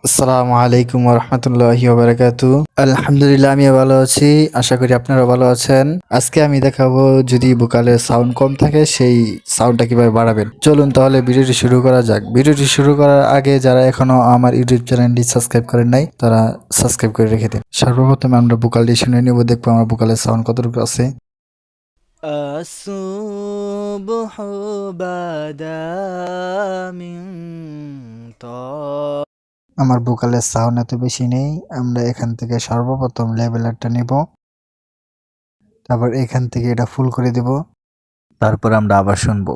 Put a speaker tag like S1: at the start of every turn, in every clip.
S1: আসসালামু আলাইকুম রহমতুল্লাহি ওবারাকাতু। আলহামদুলিল্লাহ, আমি ভালো আছি। আশা করি আপনারা ভালো আছেন। আজকে আমি দেখাবো যদি ভোকালের সাউন্ড কম থাকে সেই সাউন্ডটা কিভাবে বাড়াবেন। চলুন তাহলে ভিডিওটি শুরু করা যাক। ভিডিওটি শুরু করার আগে যারা এখনো আমার ইউটিউব চ্যানেলটি সাবস্ক্রাইব করেন নাই তারা সাবস্ক্রাইব করে রেখে দিন। সর্বপ্রথমে আমরা ভোকালটি শুনে নেব, দেখবো আমার ভোকালের সাউন্ড কতটুকু আছে।
S2: الصبح بدا من طال
S1: আমার ভোকালের সাউন্ড এত বেশি নেই। আমরা এখান থেকে সর্বপ্রথম লেভেলারটা নেব, তারপর এখান থেকে এটা ফুল করে দেব, তারপর আমরা আবার শুনবো।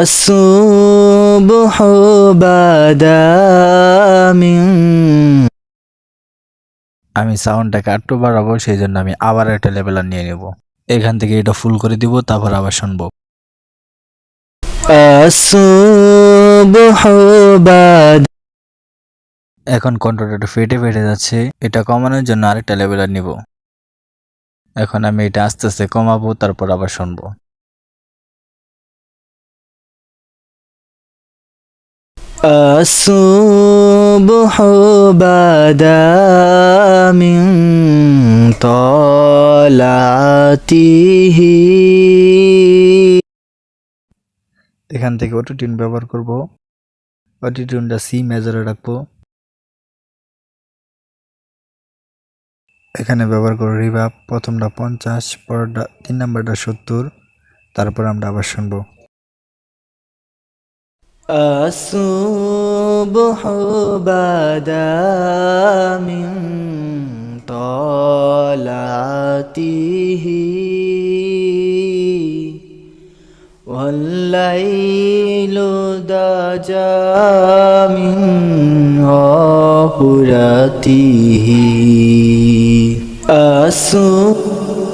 S2: الصبح بدا من
S1: আমি সাউন্ডটাকে একটু বাড়াবো, সেই জন্য আমি আবার একটা লেভেলার নিয়ে নেব। এখান থেকে এটা ফুল করে দিব, তারপর আবার শুনবো।
S2: الصبح بدا
S1: এখন কন্ট্রোলটা একটু ফেটে ফেটে যাচ্ছে, এটা কমানোর জন্য আরেকটা লেভেলার নিব। এখন আমি এটা আস্তে আস্তে কমাবো, তারপর আবার শুনবো।
S2: الصبح بدا من طلعته
S1: এখান থেকে অটোটিউন ব্যবহার করব। অটোটিউনটা সি মেজরে রাখবো। এখানে ব্যবহার করব রিভার্ব। প্রথমটা 50, পরেরটা 3 নাম্বারটা 70, তারপর আমরা আবার শুনবো।
S2: الصبح بدا من طلعته والليل دجى من غفرته الصبح